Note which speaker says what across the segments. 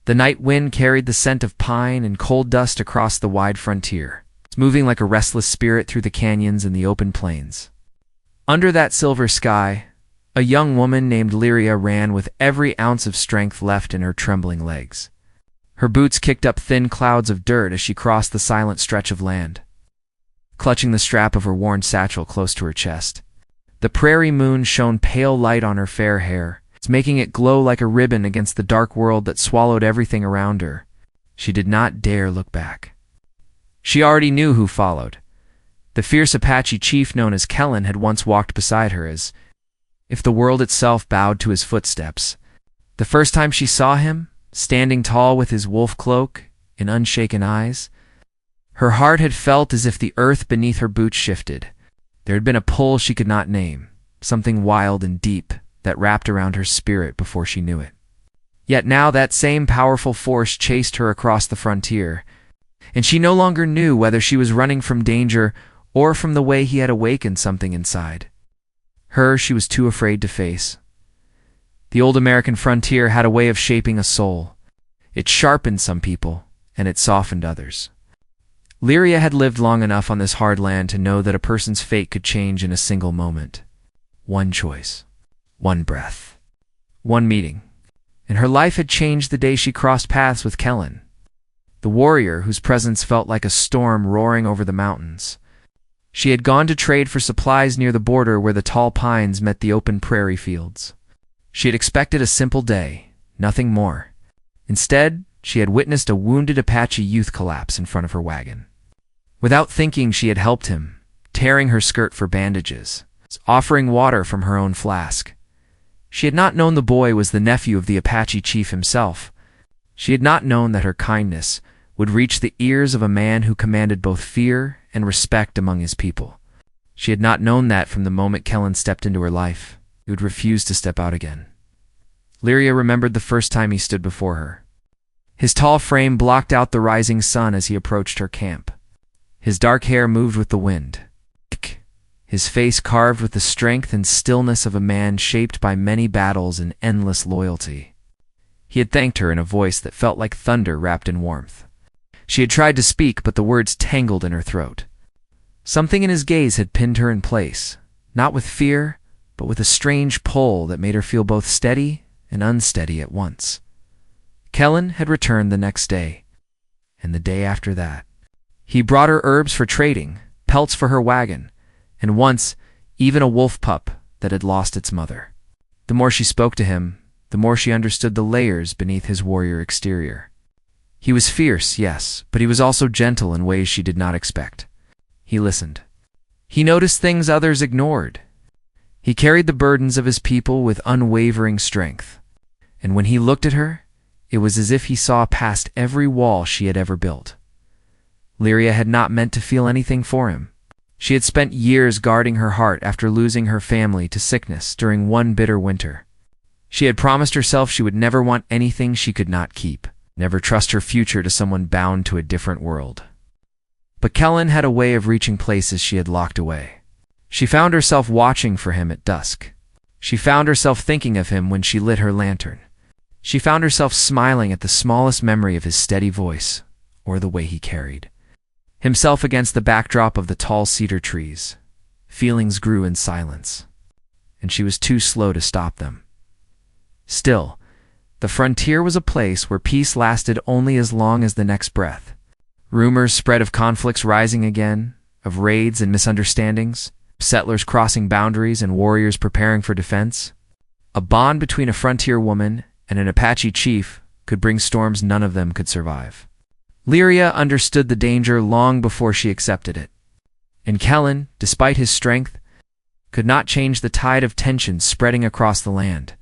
Speaker 1: The night wind carried the scent of pine and coal dust across the wide frontier, moving like a restless spirit through the canyons and the open plains. Under that silver sky, a young woman named Lyria ran with every ounce of strength left in her trembling legs. Her boots kicked up thin clouds of dirt as she crossed the silent stretch of land, clutching the strap of her worn satchel close to her chest. The prairie moon shone pale light on her fair hair, making it glow like a ribbon against the dark world that swallowed everything around her. She did not dare look back. She already knew who followed. The fierce Apache chief known as Kellen had once walked beside her as if the world itself bowed to his footsteps. The first time she saw him, standing tall with his wolf cloak and unshaken eyes, her heart had felt as if the earth beneath her boots shifted. There had been a pull she could not name, something wild and deep that wrapped around her spirit before she knew it. Yet now that same powerful force chased her across the frontier, and she no longer knew whether she was running from danger or from the way he had awakened something inside her she was too afraid to face. The old American frontier had a way of shaping a soul. It sharpened some people, and it softened others. Lyria had lived long enough on this hard land to know that a person's fate could change in a single moment. One choice, one breath, one meeting, and her life had changed the day she crossed paths with Kellen, the warrior whose presence felt like a storm roaring over the mountains. She had gone to trade for supplies near the border where the tall pines met the open prairie fields. She had expected a simple day, nothing more. Instead, she had witnessed a wounded Apache youth collapse in front of her wagon. Without thinking, she had helped him, tearing her skirt for bandages, offering water from her own flask. She had not known the boy was the nephew of the Apache chief himself. She had not known that her kindness would reach the ears of a man who commanded both fear and respect among his people. She had not known that from the moment Kellen stepped into her life, he would refuse to step out again. Lyria remembered the first time he stood before her. His tall frame blocked out the rising sun as he approached her camp. His dark hair moved with the wind, his face carved with the strength and stillness of a man shaped by many battles and endless loyalty. He had thanked her in a voice that felt like thunder wrapped in warmth. She had tried to speak, but the words tangled in her throat. Something in his gaze had pinned her in place, not with fear, but with a strange pull that made her feel both steady and unsteady at once. Kellen had returned the next day, and the day after that. He brought her herbs for trading, pelts for her wagon, and once even a wolf pup that had lost its mother. The more she spoke to him, the more she understood the layers beneath his warrior exterior. He was fierce, yes, but he was also gentle in ways she did not expect. He listened. He noticed things others ignored. He carried the burdens of his people with unwavering strength. And when he looked at her, it was as if he saw past every wall she had ever built. Lyria had not meant to feel anything for him. She had spent years guarding her heart after losing her family to sickness during one bitter winter. She had promised herself she would never want anything she could not keep, never trust her future to someone bound to a different world. But Kellen had a way of reaching places she had locked away. She found herself watching for him at dusk. She found herself thinking of him when she lit her lantern. She found herself smiling at the smallest memory of his steady voice, or the way he carried himself against the backdrop of the tall cedar trees. Feelings grew in silence, and she was too slow to stop them. Still, the frontier was a place where peace lasted only as long as the next breath. Rumors spread of conflicts rising again, of raids and misunderstandings, settlers crossing boundaries and warriors preparing for defense. A bond between a frontier woman and an Apache chief could bring storms none of them could survive. Lyria understood the danger long before she accepted it. And Kellen, despite his strength, could not change the tide of tension spreading across the land.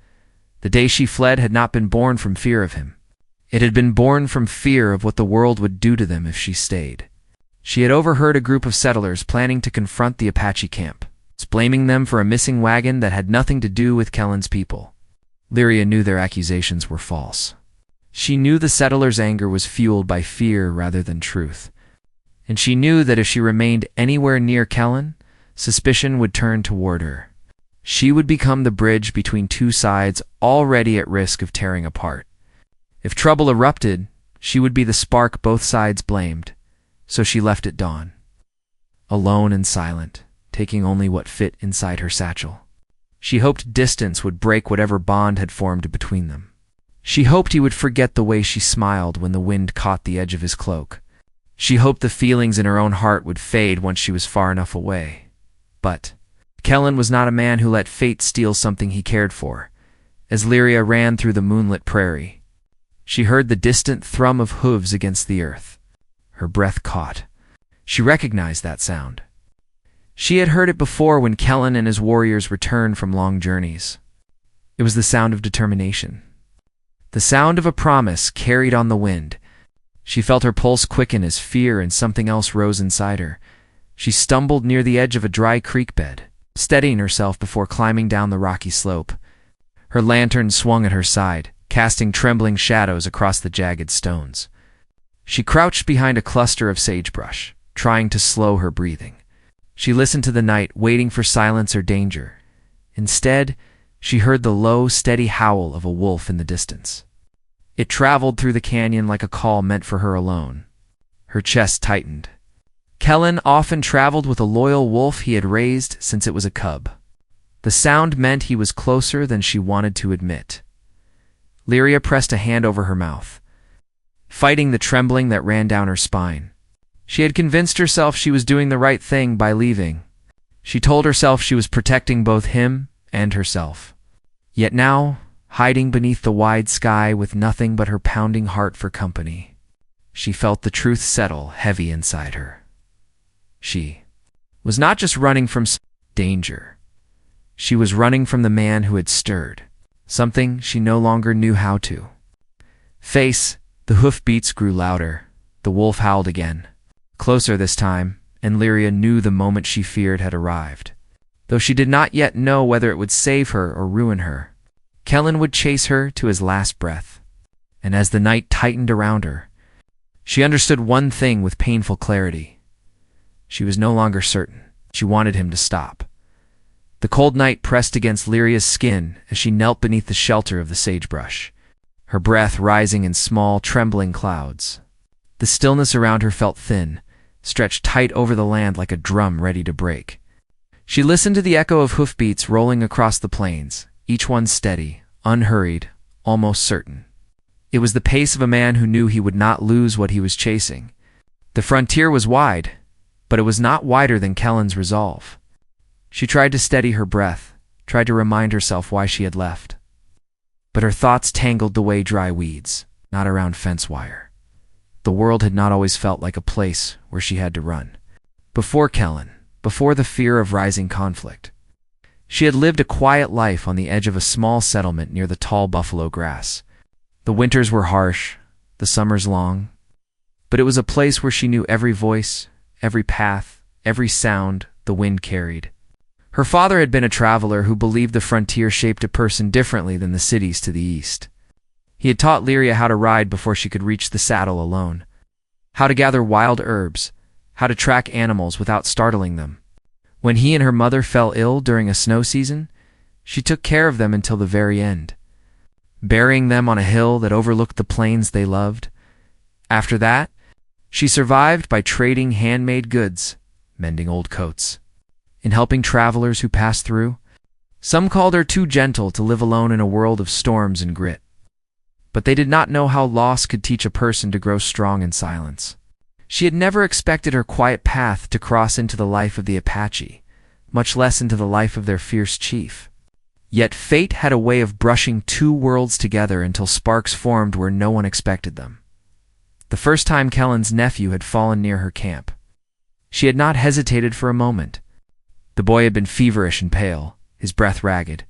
Speaker 1: The day she fled had not been born from fear of him. It had been born from fear of what the world would do to them if she stayed. She had overheard a group of settlers planning to confront the Apache camp, blaming them for a missing wagon that had nothing to do with Kellen's people. Lyria knew their accusations were false. She knew the settlers' anger was fueled by fear rather than truth. And she knew that if she remained anywhere near Kellen, suspicion would turn toward her. She would become the bridge between two sides already at risk of tearing apart. If trouble erupted, she would be the spark both sides blamed, so she left at dawn. Alone and silent, taking only what fit inside her satchel. She hoped distance would break whatever bond had formed between them. She hoped he would forget the way she smiled when the wind caught the edge of his cloak. She hoped the feelings in her own heart would fade once she was far enough away. But Kellen was not a man who let fate steal something he cared for. As Lyria ran through the moonlit prairie, she heard the distant thrum of hooves against the earth. Her breath caught. She recognized that sound. She had heard it before when Kellen and his warriors returned from long journeys. It was the sound of determination. The sound of a promise carried on the wind. She felt her pulse quicken as fear and something else rose inside her. She stumbled near the edge of a dry creek bed, steadying herself before climbing down the rocky slope. Her lantern swung at her side, casting trembling shadows across the jagged stones. She crouched behind a cluster of sagebrush, trying to slow her breathing. She listened to the night, waiting for silence or danger. Instead, she heard the low, steady howl of a wolf in the distance. It traveled through the canyon like a call meant for her alone. Her chest tightened. Kellen often traveled with a loyal wolf he had raised since it was a cub. The sound meant he was closer than she wanted to admit. Lyria pressed a hand over her mouth, fighting the trembling that ran down her spine. She had convinced herself she was doing the right thing by leaving. She told herself she was protecting both him and herself. Yet now, hiding beneath the wide sky with nothing but her pounding heart for company, she felt the truth settle heavy inside her. She was not just running from danger. She was running from the man who had stirred something she no longer knew how to face. The hoofbeats grew louder. The wolf howled again, closer this time, and Lyria knew the moment she feared had arrived. Though she did not yet know whether it would save her or ruin her, Kellen would chase her to his last breath. And as the night tightened around her, she understood one thing with painful clarity. She was no longer certain. She wanted him to stop. The cold night pressed against Lyria's skin as she knelt beneath the shelter of the sagebrush, her breath rising in small, trembling clouds. The stillness around her felt thin, stretched tight over the land like a drum ready to break. She listened to the echo of hoofbeats rolling across the plains, each one steady, unhurried, almost certain. It was the pace of a man who knew he would not lose what he was chasing. The frontier was wide, but it was not wider than Kellen's resolve. She tried to steady her breath, tried to remind herself why she had left. But her thoughts tangled the way dry weeds, not around fence wire. The world had not always felt like a place where she had to run. Before Kellen, before the fear of rising conflict, she had lived a quiet life on the edge of a small settlement near the tall buffalo grass. The winters were harsh, the summers long, but it was a place where she knew every voice, every path, every sound the wind carried. Her father had been a traveler who believed the frontier shaped a person differently than the cities to the east. He had taught Lyria how to ride before she could reach the saddle alone, how to gather wild herbs, how to track animals without startling them. When he and her mother fell ill during a snow season, she took care of them until the very end, burying them on a hill that overlooked the plains they loved. After that, she survived by trading handmade goods, mending old coats, and helping travelers who passed through. Some called her too gentle to live alone in a world of storms and grit. But they did not know how loss could teach a person to grow strong in silence. She had never expected her quiet path to cross into the life of the Apache, much less into the life of their fierce chief. Yet fate had a way of brushing two worlds together until sparks formed where no one expected them. The first time Kellen's nephew had fallen near her camp, she had not hesitated for a moment. The boy had been feverish and pale, his breath ragged.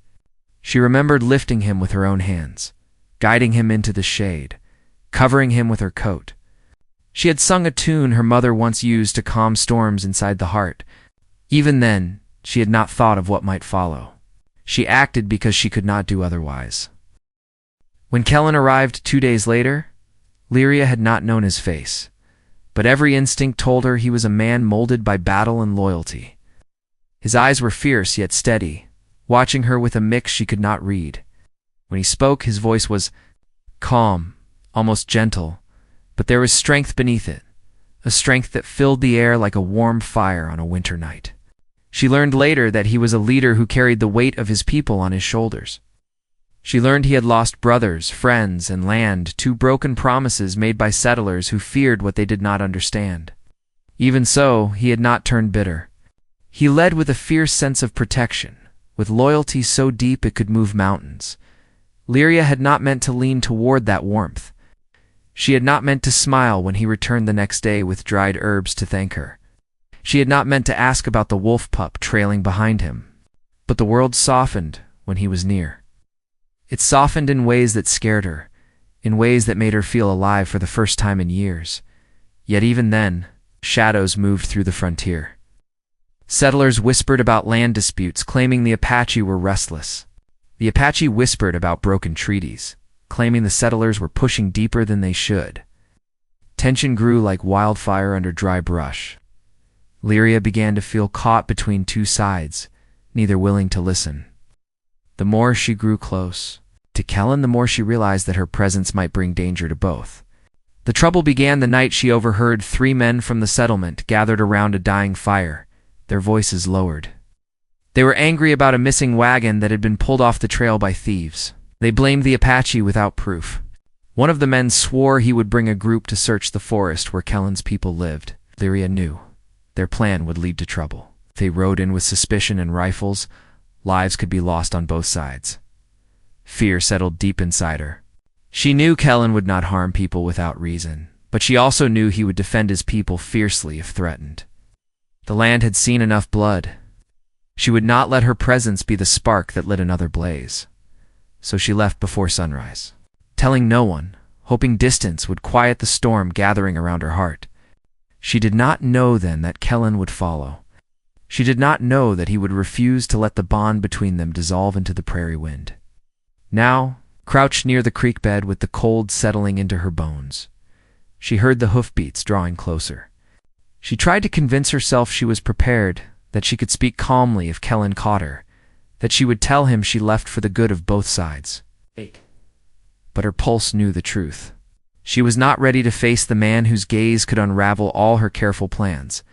Speaker 1: She remembered lifting him with her own hands, guiding him into the shade, covering him with her coat. She had sung a tune her mother once used to calm storms inside the heart. Even then, she had not thought of what might follow. She acted because she could not do otherwise. When Kellen arrived 2 days later, Lyria had not known his face, but every instinct told her he was a man molded by battle and loyalty. His eyes were fierce yet steady, watching her with a mix she could not read. When he spoke, his voice was calm, almost gentle, but there was strength beneath it, a strength that filled the air like a warm fire on a winter night. She learned later that he was a leader who carried the weight of his people on his shoulders. She learned he had lost brothers, friends, and land to broken promises made by settlers who feared what they did not understand. Even so, he had not turned bitter. He led with a fierce sense of protection, with loyalty so deep it could move mountains. Lyria had not meant to lean toward that warmth. She had not meant to smile when he returned the next day with dried herbs to thank her. She had not meant to ask about the wolf pup trailing behind him. But the world softened when he was near. It softened in ways that scared her, in ways that made her feel alive for the first time in years. Yet even then, shadows moved through the frontier. Settlers whispered about land disputes, claiming the Apache were restless. The Apache whispered about broken treaties, claiming the settlers were pushing deeper than they should. Tension grew like wildfire under dry brush. Lyria began to feel caught between two sides, neither willing to listen. The more she grew close to Kellen, the more she realized that her presence might bring danger to both. The trouble began the night she overheard 3 men from the settlement gathered around a dying fire, their voices lowered. They were angry about a missing wagon that had been pulled off the trail by thieves. They blamed the Apache without proof. One of the men swore he would bring a group to search the forest where Kellen's people lived. Lyria knew their plan would lead to trouble. If they rode in with suspicion and rifles, lives could be lost on both sides. Fear settled deep inside her. She knew Kellen would not harm people without reason, but she also knew he would defend his people fiercely if threatened. The land had seen enough blood. She would not let her presence be the spark that lit another blaze. So she left before sunrise, telling no one, hoping distance would quiet the storm gathering around her heart. She did not know then that Kellen would follow. She did not know that he would refuse to let the bond between them dissolve into the prairie wind. Now, crouched near the creek bed with the cold settling into her bones, she heard the hoofbeats drawing closer. She tried to convince herself she was prepared, that she could speak calmly if Kellen caught her, that she would tell him she left for the good of both sides. But her pulse knew the truth. She was not ready to face the man whose gaze could unravel all her careful plans.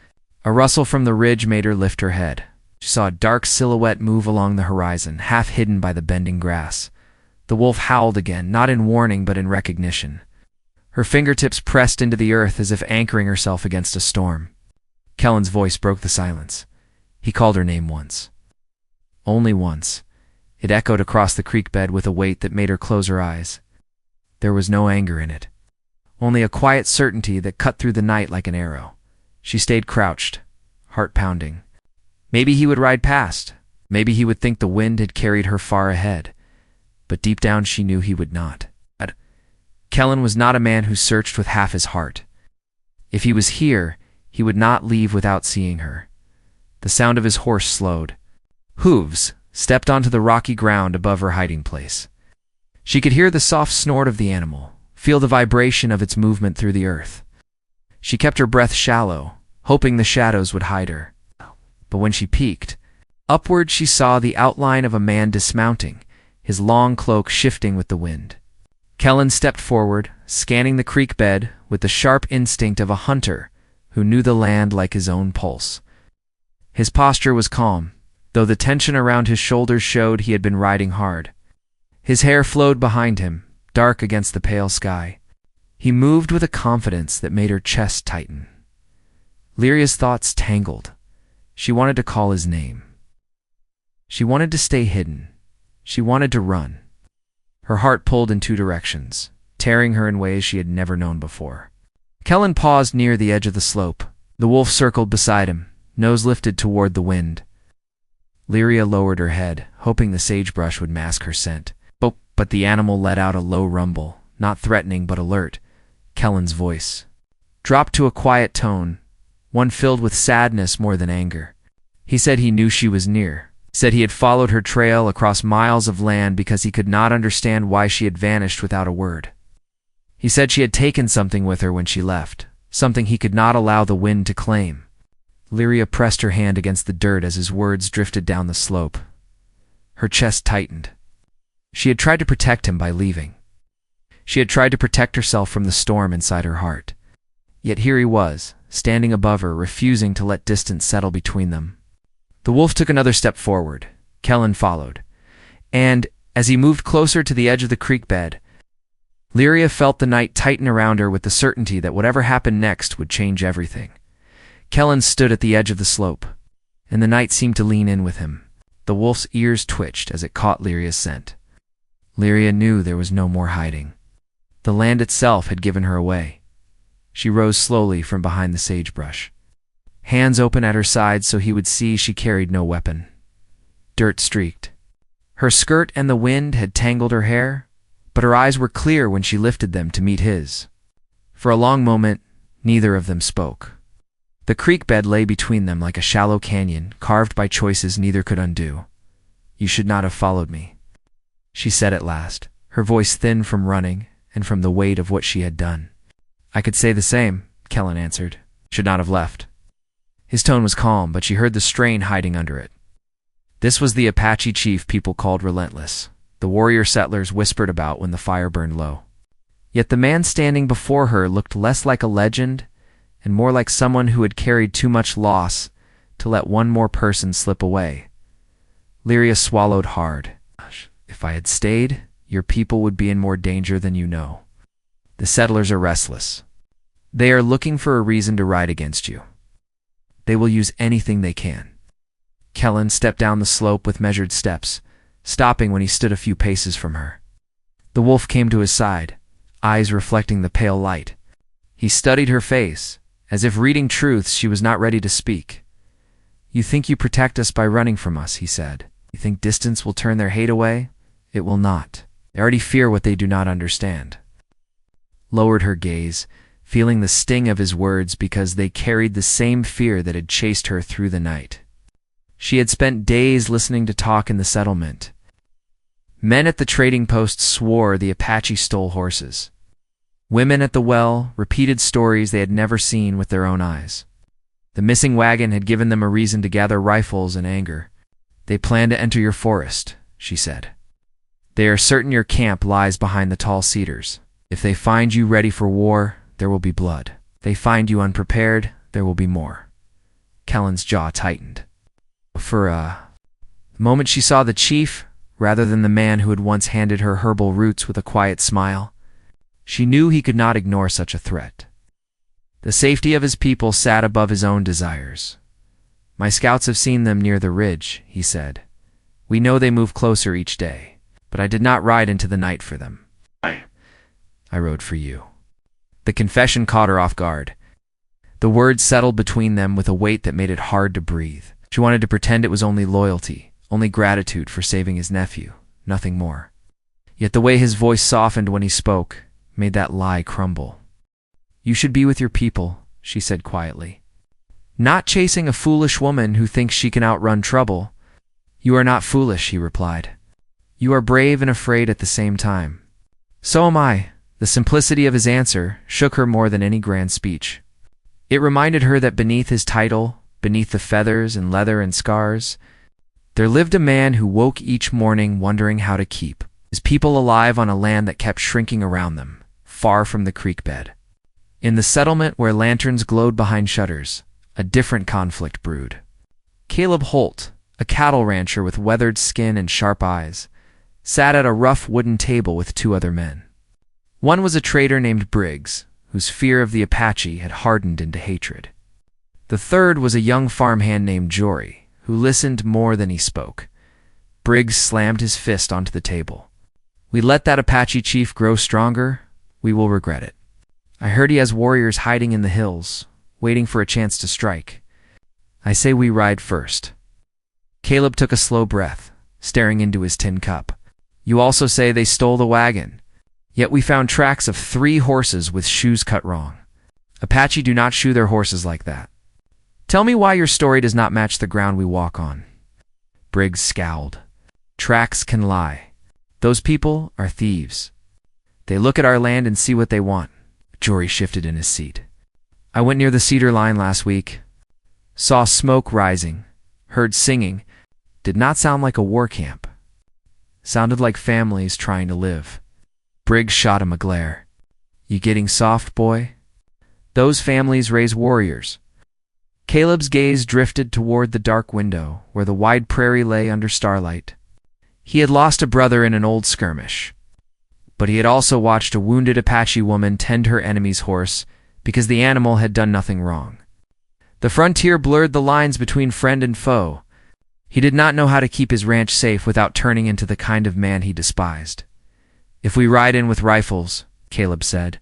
Speaker 1: A rustle from the ridge made her lift her head. She saw a dark silhouette move along the horizon, half hidden by the bending grass. The wolf howled again, not in warning but in recognition. Her fingertips pressed into the earth as if anchoring herself against a storm. Kellen's voice broke the silence. He called her name once. Only once. It echoed across the creek bed with a weight that made her close her eyes. There was no anger in it, only a quiet certainty that cut through the night like an arrow. She stayed crouched, heart pounding. Maybe he would ride past. Maybe he would think the wind had carried her far ahead. But deep down she knew he would not. Kellen was not a man who searched with half his heart. If he was here, he would not leave without seeing her. The sound of his horse slowed. Hooves stepped onto the rocky ground above her hiding place. She could hear the soft snort of the animal, feel the vibration of its movement through the earth. She kept her breath shallow, hoping the shadows would hide her. But when she peeked, upward she saw the outline of a man dismounting, his long cloak shifting with the wind. Kellen stepped forward, scanning the creek bed with the sharp instinct of a hunter who knew the land like his own pulse. His posture was calm, though the tension around his shoulders showed he had been riding hard. His hair flowed behind him, dark against the pale sky. He moved with a confidence that made her chest tighten. Lyria's thoughts tangled. She wanted to call his name. She wanted to stay hidden. She wanted to run. Her heart pulled in 2 directions, tearing her in ways she had never known before. Kellen paused near the edge of the slope. The wolf circled beside him, nose lifted toward the wind. Lyria lowered her head, hoping the sagebrush would mask her scent. But the animal let out a low rumble, not threatening but alert. Kellen's voice dropped to a quiet tone, one filled with sadness more than anger. He said he knew she was near, said he had followed her trail across miles of land because he could not understand why she had vanished without a word. He said she had taken something with her when she left, something he could not allow the wind to claim. Lyria pressed her hand against the dirt as his words drifted down the slope. Her chest tightened. She had tried to protect him by leaving. She had tried to protect herself from the storm inside her heart. Yet here he was, standing above her, refusing to let distance settle between them. The wolf took another step forward. Kellen followed. And, as he moved closer to the edge of the creek bed, Lyria felt the night tighten around her with the certainty that whatever happened next would change everything. Kellen stood at the edge of the slope, and the night seemed to lean in with him. The wolf's ears twitched as it caught Lyria's scent. Lyria knew there was no more hiding. The land itself had given her away. She rose slowly from behind the sagebrush, hands open at her sides so he would see she carried no weapon. Dirt-streaked. Her skirt and the wind had tangled her hair, but her eyes were clear when she lifted them to meet his. For a long moment, neither of them spoke. The creek bed lay between them like a shallow canyon, carved by choices neither could undo. "You should not have followed me," she said at last, her voice thin from running and from the weight of what she had done. "I could say the same," Kellen answered. "Should not have left." His tone was calm, but she heard the strain hiding under it. This was the Apache chief people called relentless, the warrior settlers whispered about when the fire burned low. Yet the man standing before her looked less like a legend and more like someone who had carried too much loss to let one more person slip away. Lyria swallowed hard. "If I had stayed, your people would be in more danger than you know. The settlers are restless. They are looking for a reason to ride against you. They will use anything they can." Kellen stepped down the slope with measured steps, stopping when he stood a few paces from her. The wolf came to his side, eyes reflecting the pale light. He studied her face, as if reading truths she was not ready to speak. "You think you protect us by running from us," he said. "You think distance will turn their hate away? It will not. They already fear what they do not understand." Lowered her gaze, feeling the sting of his words because they carried the same fear that had chased her through the night. She had spent days listening to talk in the settlement. Men at the trading post swore the Apache stole horses. Women at the well repeated stories they had never seen with their own eyes. The missing wagon had given them a reason to gather rifles in anger. "They plan to enter your forest," she said. "They are certain your camp lies behind the tall cedars. If they find you ready for war, there will be blood. If they find you unprepared, there will be more." Kellen's jaw tightened. For the moment she saw the chief, rather than the man who had once handed her herbal roots with a quiet smile, she knew he could not ignore such a threat. The safety of his people sat above his own desires. "My scouts have seen them near the ridge," he said. "We know they move closer each day, but I did not ride into the night for them. I rode for you." The confession caught her off guard. The words settled between them with a weight that made it hard to breathe. She wanted to pretend it was only loyalty, only gratitude for saving his nephew, nothing more. Yet the way his voice softened when he spoke made that lie crumble. "You should be with your people," she said quietly. "Not chasing a foolish woman who thinks she can outrun trouble." "You are not foolish," he replied. "You are brave and afraid at the same time." "So am I." The simplicity of his answer shook her more than any grand speech. It reminded her that beneath his title, beneath the feathers and leather and scars, there lived a man who woke each morning wondering how to keep his people alive on a land that kept shrinking around them, far from the creek bed. In the settlement where lanterns glowed behind shutters, a different conflict brewed. Caleb Holt, a cattle rancher with weathered skin and sharp eyes, sat at a rough wooden table with two other men. One was a trader named Briggs, whose fear of the Apache had hardened into hatred. The third was a young farmhand named Jory, who listened more than he spoke. Briggs slammed his fist onto the table. "We let that Apache chief grow stronger, we will regret it. I heard he has warriors hiding in the hills, waiting for a chance to strike. I say we ride first." Caleb took a slow breath, staring into his tin cup. "You also say they stole the wagon. Yet we found tracks of 3 horses with shoes cut wrong. Apache do not shoe their horses like that. Tell me why your story does not match the ground we walk on." Briggs scowled. "Tracks can lie. Those people are thieves. They look at our land and see what they want." Jory shifted in his seat. "I went near the cedar line last week. Saw smoke rising. Heard singing. Did not sound like a war camp. Sounded like families trying to live." Briggs shot him a glare. You getting soft, boy? Those families raise warriors. Caleb's gaze drifted toward the dark window, where the wide prairie lay under starlight. He had lost a brother in an old skirmish, but he had also watched a wounded Apache woman tend her enemy's horse because the animal had done nothing wrong. The frontier blurred the lines between friend and foe. He did not know how to keep his ranch safe without turning into the kind of man he despised. If we ride in with rifles, Caleb said,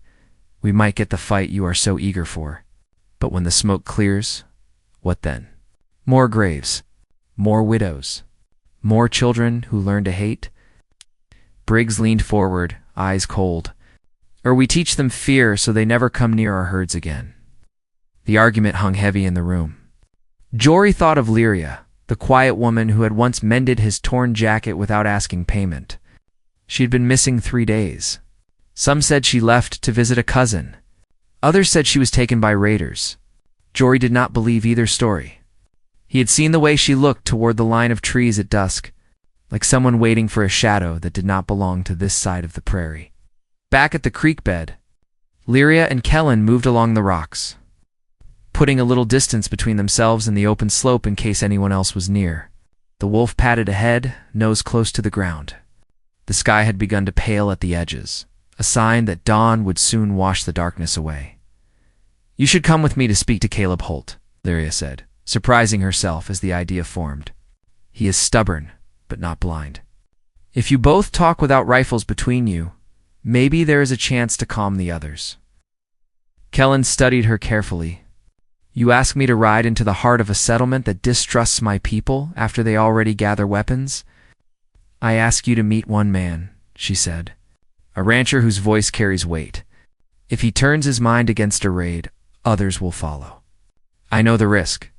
Speaker 1: we might get the fight you are so eager for. But when the smoke clears, what then? More graves, more widows, more children who learn to hate? Briggs leaned forward, eyes cold. Or we teach them fear so they never come near our herds again. The argument hung heavy in the room. Jory thought of Lyria, the quiet woman who had once mended his torn jacket without asking payment. She had been missing 3 days. Some said she left to visit a cousin. Others said she was taken by raiders. Jory did not believe either story. He had seen the way she looked toward the line of trees at dusk, like someone waiting for a shadow that did not belong to this side of the prairie. Back at the creek bed, Lyria and Kellen moved along the rocks, putting a little distance between themselves and the open slope in case anyone else was near. The wolf padded ahead, nose close to the ground. The sky had begun to pale at the edges, a sign that dawn would soon wash the darkness away. You should come with me to speak to Caleb Holt, Lyria said, surprising herself as the idea formed. He is stubborn, but not blind. If you both talk without rifles between you, maybe there is a chance to calm the others. Kellen studied her carefully. You ask me to ride into the heart of a settlement that distrusts my people after they already gather weapons? I ask you to meet one man, she said, a rancher whose voice carries weight. If he turns his mind against a raid, others will follow. I know the risk.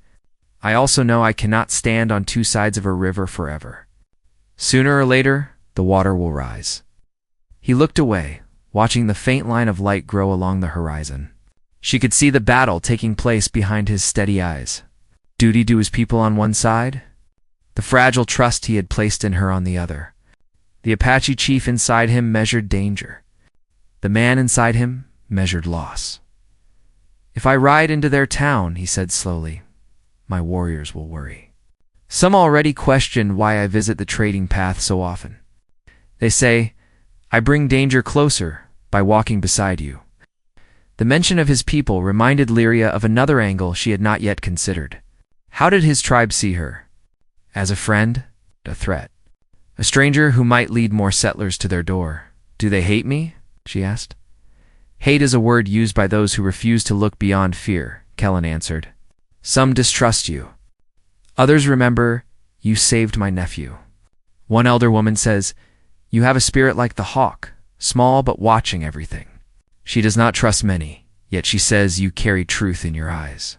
Speaker 1: I also know I cannot stand on 2 sides of a river forever. Sooner or later, the water will rise. He looked away, watching the faint line of light grow along the horizon. She could see the battle taking place behind his steady eyes. Duty to his people on one side, the fragile trust he had placed in her on the other. The Apache chief inside him measured danger. The man inside him measured loss. If I ride into their town, he said slowly, my warriors will worry. Some already question why I visit the trading path so often. They say, I bring danger closer by walking beside you. The mention of his people reminded Lyria of another angle she had not yet considered. How did his tribe see her? As a friend? A threat? A stranger who might lead more settlers to their door? Do they hate me? She asked. Hate is a word used by those who refuse to look beyond fear, Kellen answered. Some distrust you. Others remember, you saved my nephew. One elder woman says, you have a spirit like the hawk, small but watching everything. She does not trust many, yet she says you carry truth in your eyes.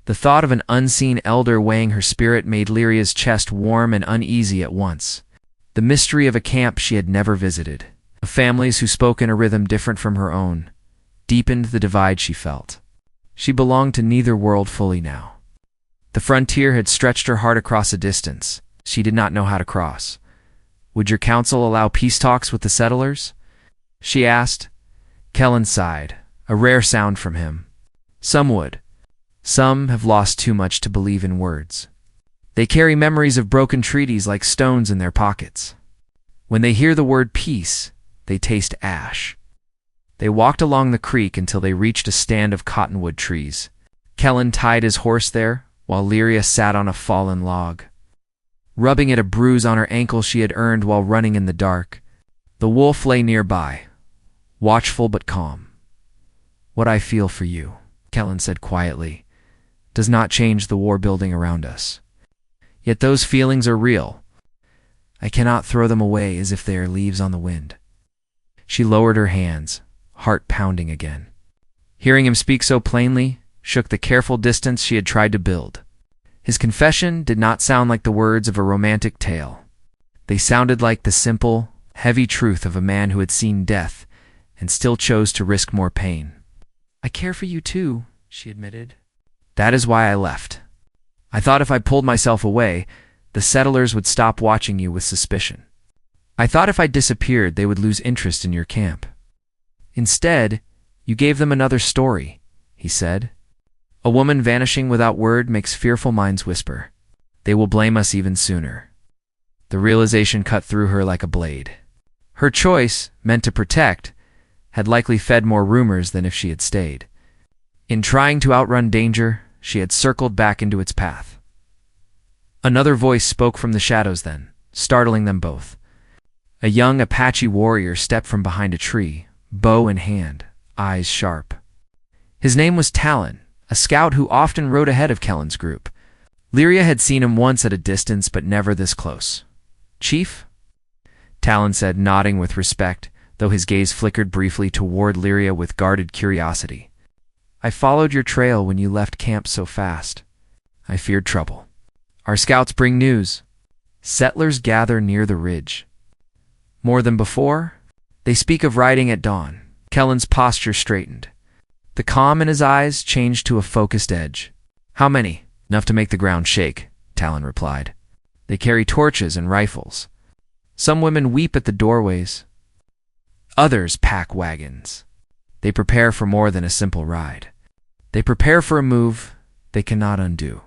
Speaker 1: The thought of an unseen elder weighing her spirit made Lyria's chest warm and uneasy at once. The mystery of a camp she had never visited, of families who spoke in a rhythm different from her own, deepened the divide she felt. She belonged to neither world fully now. The frontier had stretched her heart across a distance she did not know how to cross. Would your council allow peace talks with the settlers? She asked. Kellen sighed, a rare sound from him. Some would. Some have lost too much to believe in words. They carry memories of broken treaties like stones in their pockets. When they hear the word peace, they taste ash. They walked along the creek until they reached a stand of cottonwood trees. Kellen tied his horse there, while Lyria sat on a fallen log, rubbing at a bruise on her ankle she had earned while running in the dark. The wolf lay nearby, watchful but calm. What I feel for you, Kellen said quietly, does not change the war building around us. Yet those feelings are real. I cannot throw them away as if they are leaves on the wind. She lowered her hands, heart pounding again. Hearing him speak so plainly shook the careful distance she had tried to build. His confession did not sound like the words of a romantic tale. They sounded like the simple, heavy truth of a man who had seen death and still chose to risk more pain. I care for you too, she admitted. That is why I left. I thought if I pulled myself away, the settlers would stop watching you with suspicion. I thought if I disappeared, they would lose interest in your camp. Instead, you gave them another story, he said. A woman vanishing without word makes fearful minds whisper. They will blame us even sooner. The realization cut through her like a blade. Her choice, meant to protect, had likely fed more rumors than if she had stayed. In trying to outrun danger, she had circled back into its path. Another voice spoke from the shadows then, startling them both. A young Apache warrior stepped from behind a tree, bow in hand, eyes sharp. His name was Talon, a scout who often rode ahead of Kellen's group. Lyria had seen him once at a distance, but never this close. "Chief?" Talon said, nodding with respect, though his gaze flickered briefly toward Lyria with guarded curiosity. "I followed your trail when you left camp so fast. I feared trouble. Our scouts bring news. Settlers gather near the ridge. More than before? They speak of riding at dawn." Kellen's posture straightened. The calm in his eyes changed to a focused edge. "How many?" "Enough to make the ground shake," Talon replied. "They carry torches and rifles. Some women weep at the doorways. Others pack wagons. They prepare for more than a simple ride. They prepare for a move they cannot undo."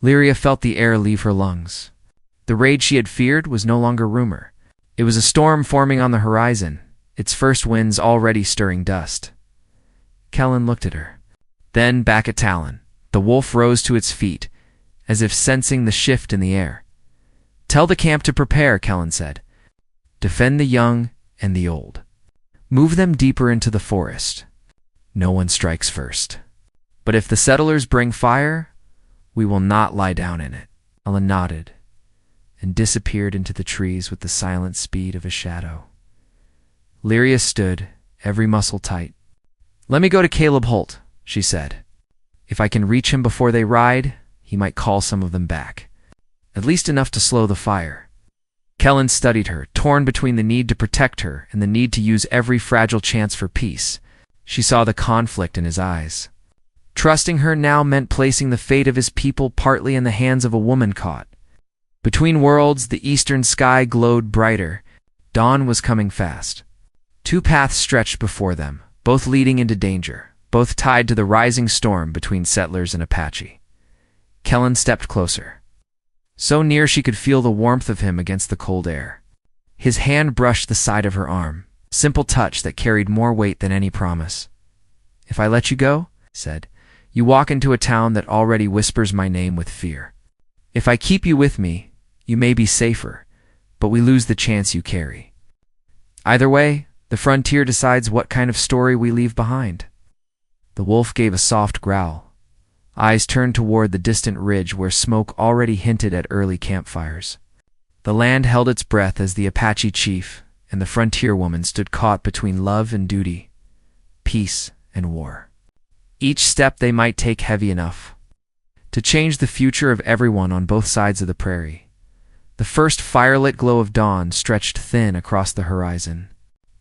Speaker 1: Lyria felt the air leave her lungs. The raid she had feared was no longer rumor. It was a storm forming on the horizon, its first winds already stirring dust. Kellen looked at her. Then back at Talon. The wolf rose to its feet, as if sensing the shift in the air. "Tell the camp to prepare," Kellen said. "Defend the young and the old. Move them deeper into the forest. No one strikes first. But if the settlers bring fire, we will not lie down in it." Ellen nodded and disappeared into the trees with the silent speed of a shadow. Lyria stood, every muscle tight. "Let me go to Caleb Holt," she said. "If I can reach him before they ride, he might call some of them back. At least enough to slow the fire." Kellen studied her, torn between the need to protect her and the need to use every fragile chance for peace. She saw the conflict in his eyes. Trusting her now meant placing the fate of his people partly in the hands of a woman caught. Between worlds, the eastern sky glowed brighter. Dawn was coming fast. Two paths stretched before them, both leading into danger, both tied to the rising storm between settlers and Apache. Kellen stepped closer. So near she could feel the warmth of him against the cold air. His hand brushed the side of her arm, a simple touch that carried more weight than any promise. "If I let you go," he said, "you walk into a town that already whispers my name with fear. If I keep you with me, you may be safer, but we lose the chance you carry. Either way, the frontier decides what kind of story we leave behind." The wolf gave a soft growl. Eyes turned toward the distant ridge where smoke already hinted at early campfires. The land held its breath as the Apache chief and the frontier woman stood caught between love and duty, peace and war. Each step they might take heavy enough to change the future of everyone on both sides of the prairie. The first firelit glow of dawn stretched thin across the horizon,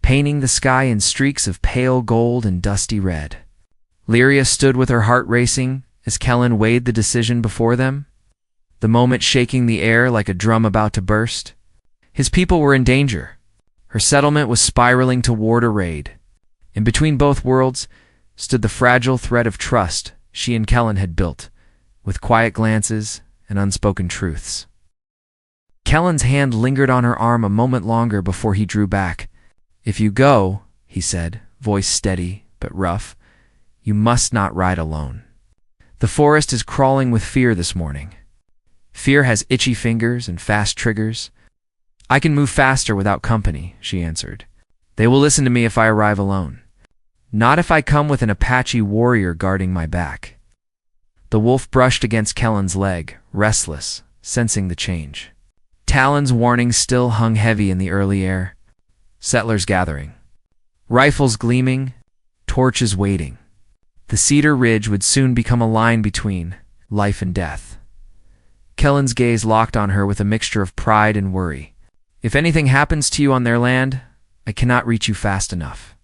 Speaker 1: painting the sky in streaks of pale gold and dusty red. Lyria stood with her heart racing as Kellen weighed the decision before them, the moment shaking the air like a drum about to burst. His people were in danger. Her settlement was spiraling toward a raid. In between both worlds stood the fragile thread of trust she and Kellen had built, with quiet glances and unspoken truths. Kellen's hand lingered on her arm a moment longer before he drew back. "If you go," he said, voice steady but rough, "you must not ride alone. The forest is crawling with fear this morning. Fear has itchy fingers and fast triggers." "I can move faster without company," she answered. "They will listen to me if I arrive alone. Not if I come with an Apache warrior guarding my back." The wolf brushed against Kellen's leg, restless, sensing the change. Talon's warning still hung heavy in the early air. Settlers gathering. Rifles gleaming, torches waiting. The cedar ridge would soon become a line between life and death. Kellen's gaze locked on her with a mixture of pride and worry. "If anything happens to you on their land, I cannot reach you fast enough."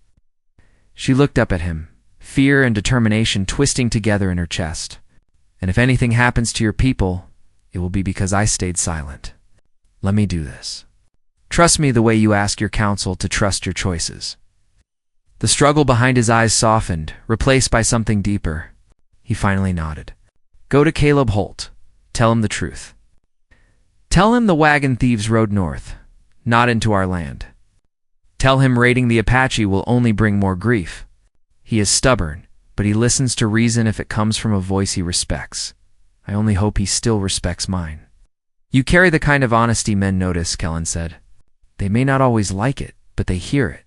Speaker 1: She looked up at him, fear and determination twisting together in her chest. "And if anything happens to your people, it will be because I stayed silent. Let me do this." Trust me the way you ask your counsel to trust your choices." The struggle behind his eyes softened, replaced by something deeper. He finally nodded. "Go to Caleb Holt. Tell him the truth. Tell him the wagon thieves rode north, not into our land. Tell him raiding the Apache will only bring more grief. He is stubborn, but he listens to reason if it comes from a voice he respects. I only hope he still respects mine." "You carry the kind of honesty men notice," Kellen said. "They may not always like it, but they hear it."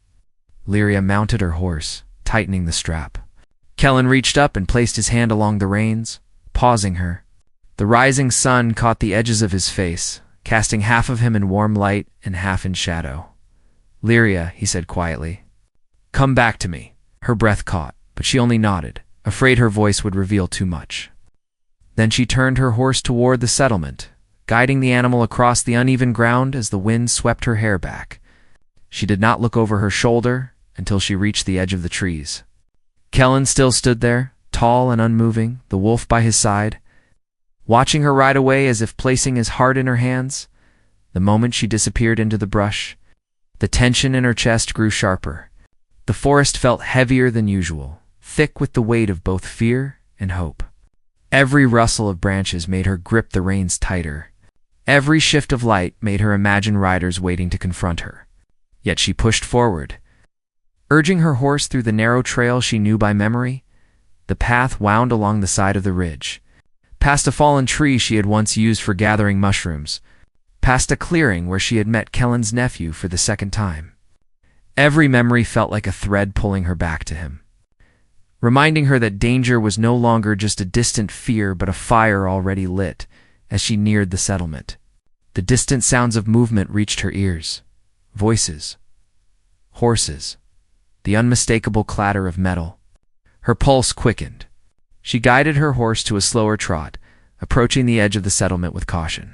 Speaker 1: Lyria mounted her horse, tightening the strap. Kellen reached up and placed his hand along the reins, pausing her. The rising sun caught the edges of his face, casting half of him in warm light and half in shadow. "Lyria," he said quietly, "come back to me." Her breath caught, but she only nodded, afraid her voice would reveal too much. Then she turned her horse toward the settlement, guiding the animal across the uneven ground as the wind swept her hair back. She did not look over her shoulder until she reached the edge of the trees. Kellen still stood there, tall and unmoving, the wolf by his side, watching her ride away as if placing his heart in her hands. The moment she disappeared into the brush, the tension in her chest grew sharper. The forest felt heavier than usual, thick with the weight of both fear and hope. Every rustle of branches made her grip the reins tighter. Every shift of light made her imagine riders waiting to confront her. Yet she pushed forward, urging her horse through the narrow trail she knew by memory. The path wound along the side of the ridge, past a fallen tree she had once used for gathering mushrooms, past a clearing where she had met Kellen's nephew for the second time. Every memory felt like a thread pulling her back to him, reminding her that danger was no longer just a distant fear but a fire already lit. As she neared the settlement, the distant sounds of movement reached her ears. Voices, horses, the unmistakable clatter of metal. Her pulse quickened. She guided her horse to a slower trot, approaching the edge of the settlement with caution.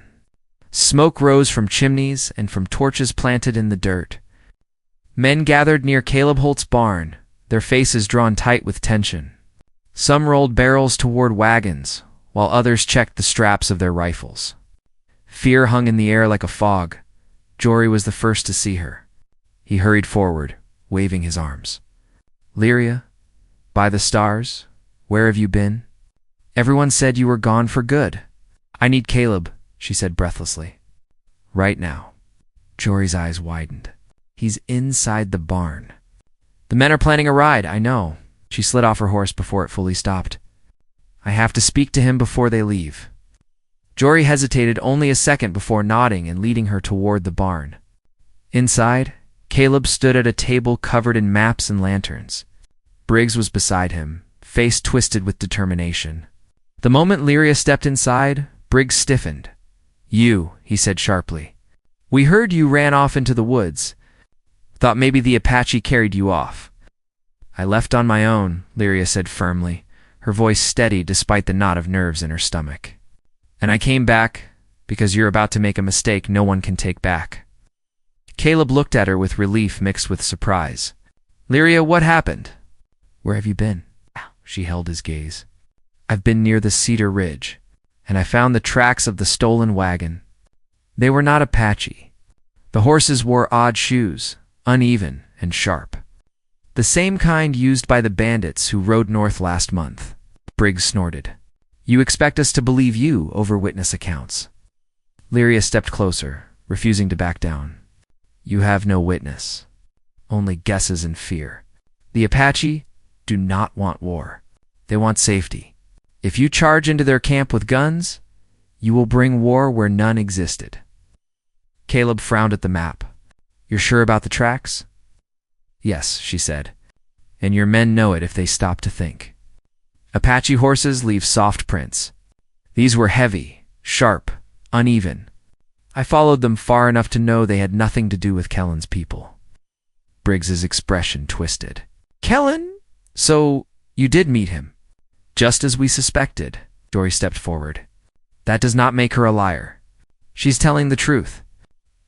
Speaker 1: Smoke rose from chimneys and from torches planted in the dirt. Men gathered near Caleb Holt's barn, their faces drawn tight with tension. Some rolled barrels toward wagons, while others checked the straps of their rifles. Fear hung in the air like a fog. Jory was the first to see her. He hurried forward, waving his arms. "Lyria, by the stars, where have you been? Everyone said you were gone for good." "I need Caleb," she said breathlessly. "Right now." Jory's eyes widened. "He's inside the barn." "The men are planning a ride, I know." She slid off her horse before it fully stopped. "I have to speak to him before they leave." Jory hesitated only a second before nodding and leading her toward the barn. Inside, Caleb stood at a table covered in maps and lanterns. Briggs was beside him, face twisted with determination. The moment Lyria stepped inside, Briggs stiffened. "You," he said sharply. "We heard you ran off into the woods. Thought maybe the Apache carried you off." "I left on my own," Lyria said firmly, her voice steady despite the knot of nerves in her stomach. "And I came back because you're about to make a mistake no one can take back." Caleb looked at her with relief mixed with surprise. "Lyria, what happened?" "Where have you been?" She held his gaze. "I've been near the Cedar Ridge, and I found the tracks of the stolen wagon. They were not Apache. The horses wore odd shoes, uneven and sharp. The same kind used by the bandits who rode north last month." Briggs snorted. "You expect us to believe you over witness accounts?" Lyria stepped closer, refusing to back down. "You have no witness, only guesses and fear. The Apache do not want war. They want safety. If you charge into their camp with guns, you will bring war where none existed." Caleb frowned at the map. "You're sure about the tracks?" "Yes," she said, "and your men know it if they stop to think. Apache horses leave soft prints. These were heavy, sharp, uneven. I followed them far enough to know they had nothing to do with Kellen's people." Briggs's expression twisted. "Kellen? So you did meet him?" "Just as we suspected." Jory stepped forward. "That does not make her a liar. She's telling the truth.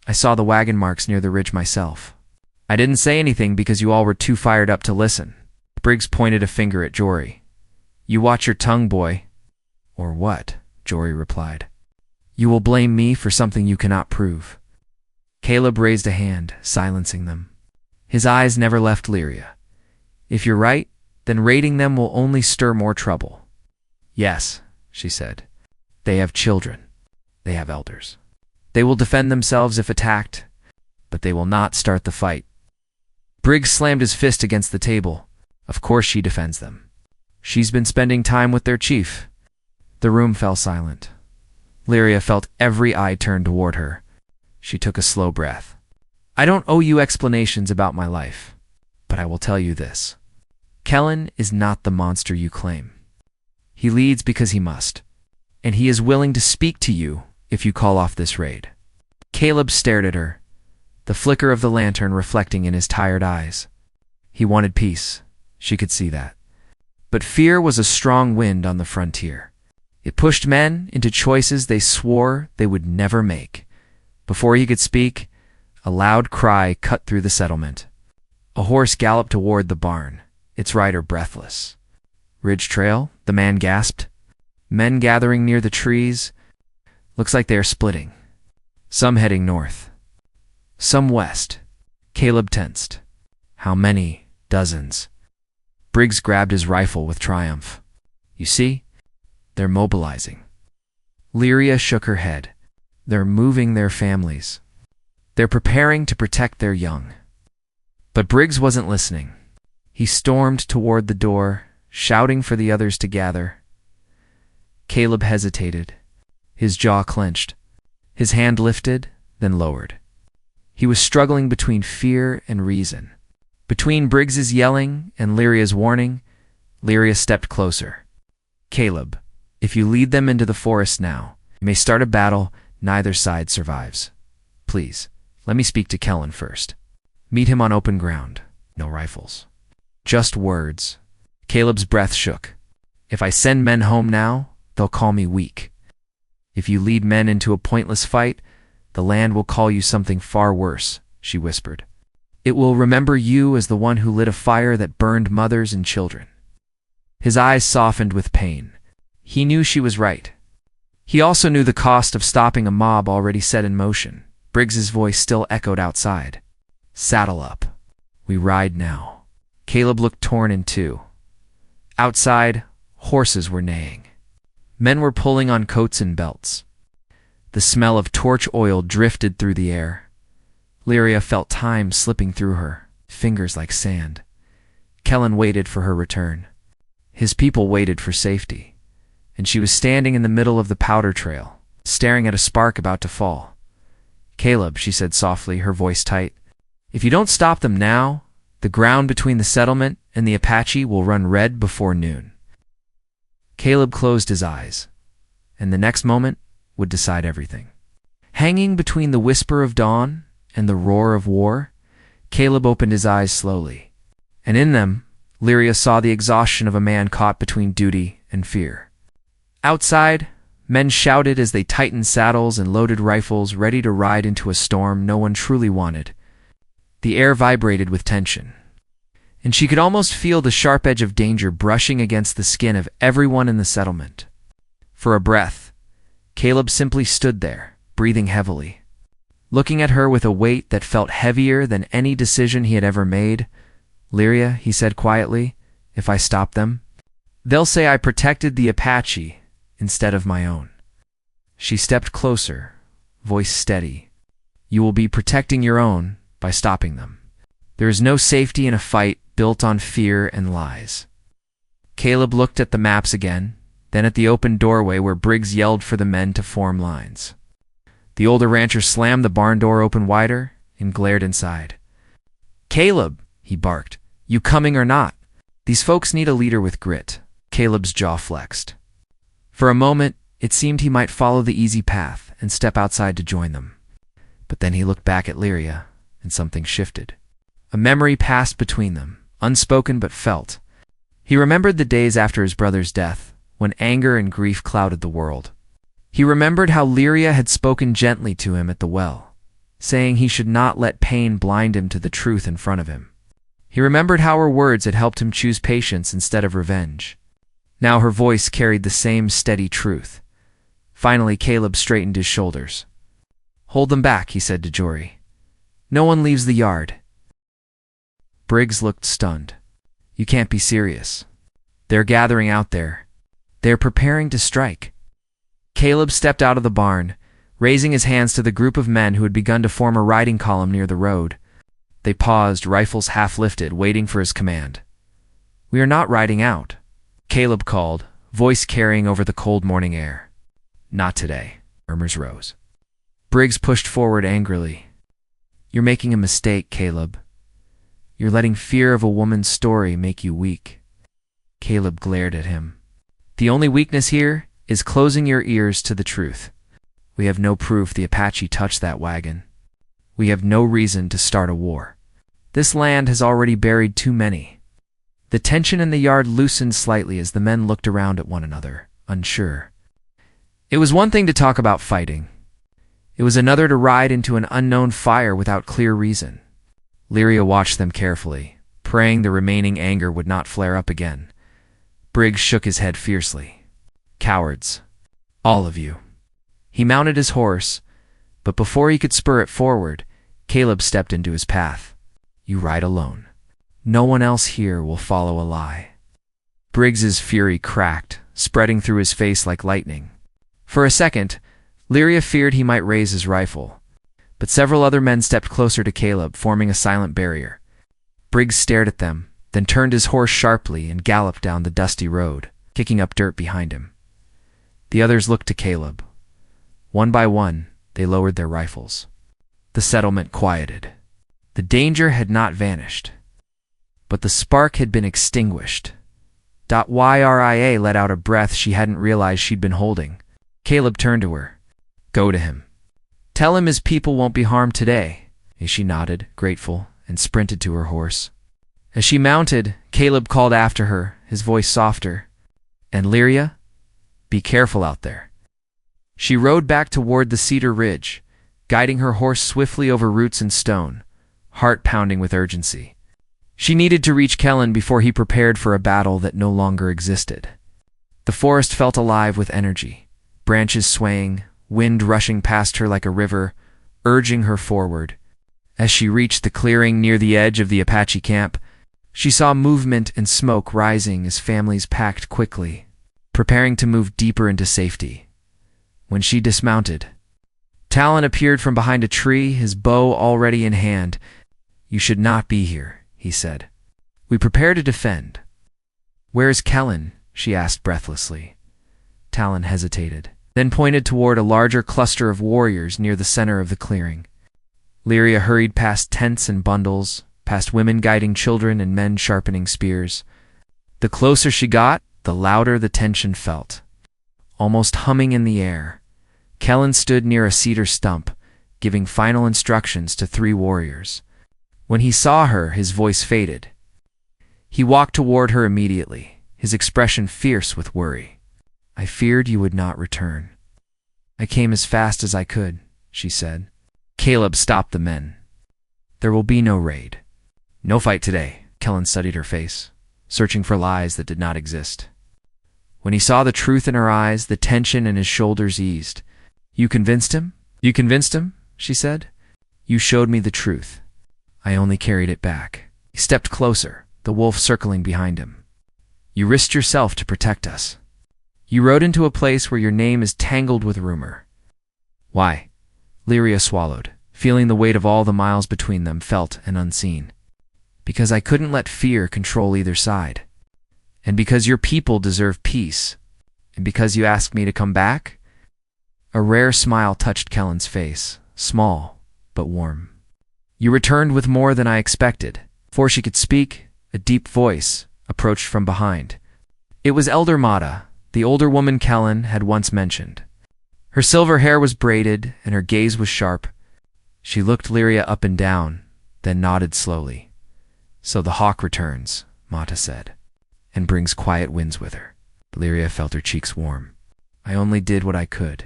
Speaker 1: I saw the wagon marks near the ridge myself. I didn't say anything because you all were too fired up to listen." Briggs pointed a finger at Jory. "You watch your tongue, boy." "Or what?" Jory replied. "You will blame me for something you cannot prove." Caleb raised a hand, silencing them. His eyes never left Lyria. If you're right, then raiding them will only stir more trouble. Yes, she said. They have children. They have elders. They will defend themselves if attacked, but they will not start the fight. Briggs slammed his fist against the table. Of course she defends them. She's been spending time with their chief. The room fell silent. Lyria felt every eye turn toward her. She took a slow breath. I don't owe you explanations about my life, but I will tell you this. Kellen is not the monster you claim. He leads because he must, and he is willing to speak to you if you call off this raid. Caleb stared at her, the flicker of the lantern reflecting in his tired eyes. He wanted peace, she could see that. But fear was a strong wind on the frontier. It pushed men into choices they swore they would never make. Before he could speak, a loud cry cut through the settlement. A horse galloped toward the barn, its rider breathless. Ridge Trail, the man gasped. Men gathering near the trees. Looks like they are splitting. Some heading north. Some west. Caleb tensed. How many? Dozens. Briggs grabbed his rifle with triumph. You see? They're mobilizing. Lyria shook her head. They're moving their families. They're preparing to protect their young. But Briggs wasn't listening. He stormed toward the door, shouting for the others to gather. Caleb hesitated. His jaw clenched. His hand lifted, then lowered. He was struggling between fear and reason. Between Briggs's yelling and Lyria's warning, Lyria stepped closer. Caleb, if you lead them into the forest now, you may start a battle neither side survives. Please, let me speak to Kellen first. Meet him on open ground. No rifles. Just words. Caleb's breath shook. If I send men home now, they'll call me weak. If you lead men into a pointless fight, the land will call you something far worse, she whispered. It will remember you as the one who lit a fire that burned mothers and children. His eyes softened with pain. He knew she was right. He also knew the cost of stopping a mob already set in motion. Briggs's voice still echoed outside. Saddle up. We ride now. Caleb looked torn in two. Outside, horses were neighing. Men were pulling on coats and belts. The smell of torch oil drifted through the air. Lyria felt time slipping through her, fingers like sand. Kellen waited for her return. His people waited for safety, and she was standing in the middle of the powder trail, staring at a spark about to fall. Caleb, she said softly, her voice tight, if you don't stop them now, the ground between the settlement and the Apache will run red before noon. Caleb closed his eyes, and the next moment would decide everything. Hanging between the whisper of dawn and the roar of war, Caleb opened his eyes slowly, and in them, Lyria saw the exhaustion of a man caught between duty and fear. Outside, men shouted as they tightened saddles and loaded rifles, ready to ride into a storm no one truly wanted. The air vibrated with tension, and she could almost feel the sharp edge of danger brushing against the skin of everyone in the settlement. For a breath, Caleb simply stood there, breathing heavily. Looking at her with a weight that felt heavier than any decision he had ever made, Lyria, he said quietly, if I stop them, they'll say I protected the Apache instead of my own. She stepped closer, voice steady. You will be protecting your own by stopping them. There is no safety in a fight built on fear and lies. Caleb looked at the maps again, then at the open doorway where Briggs yelled for the men to form lines. The older rancher slammed the barn door open wider and glared inside. Caleb, he barked, you coming or not? These folks need a leader with grit. Caleb's jaw flexed. For a moment, it seemed he might follow the easy path and step outside to join them. But then he looked back at Lyria, and something shifted. A memory passed between them, unspoken but felt. He remembered the days after his brother's death, when anger and grief clouded the world. He remembered how Lyria had spoken gently to him at the well, saying he should not let pain blind him to the truth in front of him. He remembered how her words had helped him choose patience instead of revenge. Now her voice carried the same steady truth. Finally, Caleb straightened his shoulders. Hold them back, he said to Jory. No one leaves the yard. Briggs looked stunned. You can't be serious. They're gathering out there. They're preparing to strike. Caleb stepped out of the barn, raising his hands to the group of men who had begun to form a riding column near the road. They paused, rifles half lifted, waiting for his command. We are not riding out, Caleb called, voice carrying over the cold morning air. Not today, murmurs rose. Briggs pushed forward angrily. You're making a mistake, Caleb. You're letting fear of a woman's story make you weak. Caleb glared at him. The only weakness here is closing your ears to the truth. We have no proof the Apache touched that wagon. We have no reason to start a war. This land has already buried too many. The tension in the yard loosened slightly as the men looked around at one another, unsure. It was one thing to talk about fighting. It was another to ride into an unknown fire without clear reason. Lyria watched them carefully, praying the remaining anger would not flare up again. Briggs shook his head fiercely. Cowards. All of you. He mounted his horse, but before he could spur it forward, Caleb stepped into his path. You ride alone. No one else here will follow a lie. Briggs's fury cracked, spreading through his face like lightning. For a second, Lyria feared he might raise his rifle, but several other men stepped closer to Caleb, forming a silent barrier. Briggs stared at them, then turned his horse sharply and galloped down the dusty road, kicking up dirt behind him. The others looked to Caleb. One by one, they lowered their rifles. The settlement quieted. The danger had not vanished, but the spark had been extinguished. Yria let out a breath she hadn't realized she'd been holding. Caleb turned to her. Go to him. Tell him his people won't be harmed today. She nodded, grateful, and sprinted to her horse. As she mounted, Caleb called after her, his voice softer. And Lyria, be careful out there. She rode back toward the cedar ridge, guiding her horse swiftly over roots and stone, heart pounding with urgency. She needed to reach Kellen before he prepared for a battle that no longer existed. The forest felt alive with energy, branches swaying, wind rushing past her like a river, urging her forward. As she reached the clearing near the edge of the Apache camp, she saw movement and smoke rising as families packed quickly, preparing to move deeper into safety. When she dismounted, Talon appeared from behind a tree, his bow already in hand. You should not be here, he said. We prepare to defend. Where is Kellen? She asked breathlessly. Talon hesitated, then pointed toward a larger cluster of warriors near the center of the clearing. Lyria hurried past tents and bundles, past women guiding children and men sharpening spears. The closer she got, the louder the tension felt. Almost humming in the air, Kellen stood near a cedar stump, giving final instructions to 3 warriors. When he saw her, his voice faded. He walked toward her immediately, his expression fierce with worry. I feared you would not return. I came as fast as I could, she said. Caleb stopped the men. There will be no raid. No fight today. Kellen studied her face, searching for lies that did not exist. When he saw the truth in her eyes, the tension in his shoulders eased. You convinced him? You convinced him? She said. You showed me the truth. I only carried it back. He stepped closer, the wolf circling behind him. You risked yourself to protect us. You rode into a place where your name is tangled with rumor. Why? Lyria swallowed, feeling the weight of all the miles between them, felt and unseen. Because I couldn't let fear control either side. And because your people deserve peace. And because you asked me to come back? A rare smile touched Kellen's face, small but warm. You returned with more than I expected. Before she could speak, a deep voice approached from behind. It was Elder Mata, the older woman Kellen had once mentioned. Her silver hair was braided, and her gaze was sharp. She looked Lyria up and down, then nodded slowly. So the hawk returns, Mata said, and brings quiet winds with her. Lyria felt her cheeks warm. I only did what I could.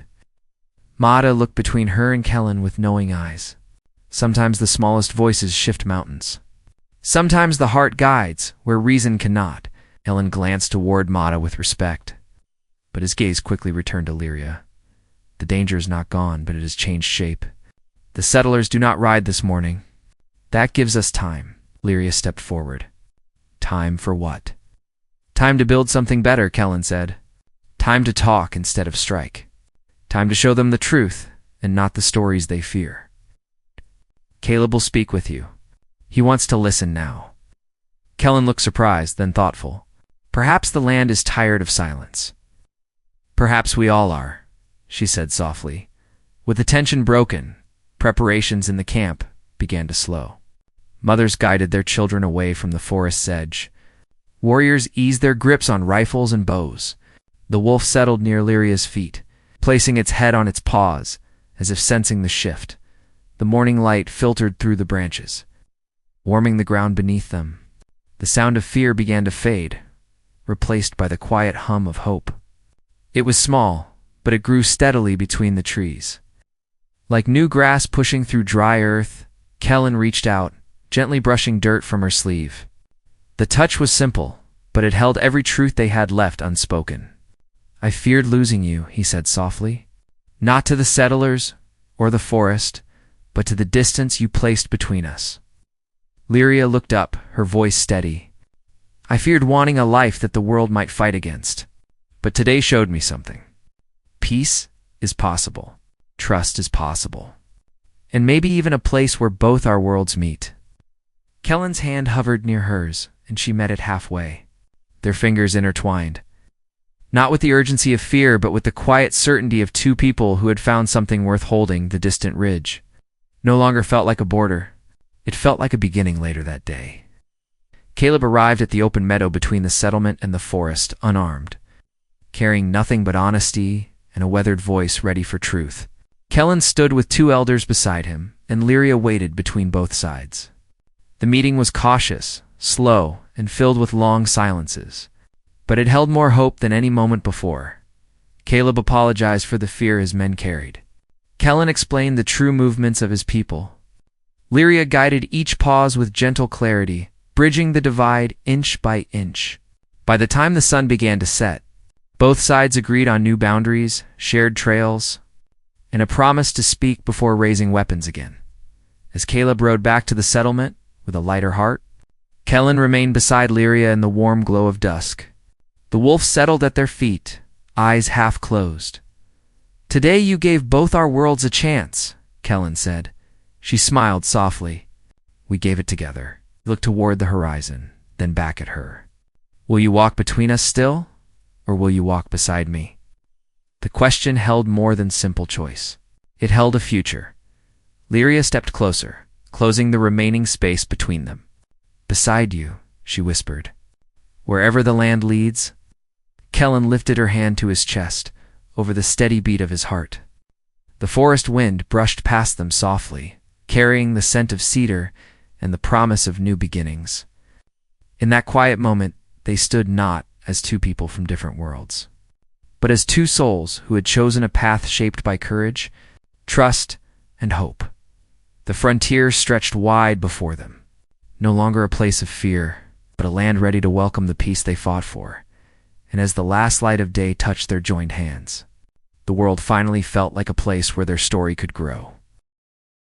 Speaker 1: Mata looked between her and Kellen with knowing eyes. Sometimes the smallest voices shift mountains. Sometimes the heart guides where reason cannot. Kellen glanced toward Mata with respect, but his gaze quickly returned to Lyria. The danger is not gone, but it has changed shape. The settlers do not ride this morning. That gives us time. Lyria stepped forward. Time for what? Time to build something better, Kellen said. Time to talk instead of strike. Time to show them the truth and not the stories they fear. Caleb will speak with you. He wants to listen now. Kellen looked surprised, then thoughtful. Perhaps the land is tired of silence. Perhaps we all are, she said softly. With the tension broken, preparations in the camp began to slow. Mothers guided their children away from the forest's edge. Warriors eased their grips on rifles and bows. The wolf settled near Lyria's feet, placing its head on its paws, as if sensing the shift. The morning light filtered through the branches, warming the ground beneath them. The sound of fear began to fade, replaced by the quiet hum of hope. It was small, but it grew steadily between the trees. Like new grass pushing through dry earth, Kellen reached out, gently brushing dirt from her sleeve. The touch was simple, but it held every truth they had left unspoken. I feared losing you, he said softly. Not to the settlers or the forest, but to the distance you placed between us. Lyria looked up, her voice steady. I feared wanting a life that the world might fight against. But today showed me something. Peace is possible. Trust is possible. And maybe even a place where both our worlds meet. Kellen's hand hovered near hers, and she met it halfway. Their fingers intertwined. Not with the urgency of fear, but with the quiet certainty of two people who had found something worth holding. The distant ridge no longer felt like a border. It felt like a beginning later that day. Caleb arrived at the open meadow between the settlement and the forest, unarmed, carrying nothing but honesty and a weathered voice ready for truth. Kellen stood with two elders beside him, and Lyria waited between both sides. The meeting was cautious, slow, and filled with long silences, but it held more hope than any moment before. Caleb apologized for the fear his men carried. Kellen explained the true movements of his people. Lyria guided each pause with gentle clarity, bridging the divide inch by inch. By the time the sun began to set, both sides agreed on new boundaries, shared trails, and a promise to speak before raising weapons again. As Caleb rode back to the settlement with a lighter heart, Kellen remained beside Lyria in the warm glow of dusk. The wolf settled at their feet, eyes half closed. Today you gave both our worlds a chance, Kellen said. She smiled softly. We gave it together. He looked toward the horizon, then back at her. Will you walk between us still, or will you walk beside me? The question held more than simple choice. It held a future. Lyria stepped closer, closing the remaining space between them. Beside you, she whispered. Wherever the land leads. Kellen lifted her hand to his chest, over the steady beat of his heart. The forest wind brushed past them softly, carrying the scent of cedar and the promise of new beginnings. In that quiet moment, they stood not as two people from different worlds, but as two souls who had chosen a path shaped by courage, trust, and hope. The frontier stretched wide before them, no longer a place of fear, but a land ready to welcome the peace they fought for. And as the last light of day touched their joined hands, the world finally felt like a place where their story could grow.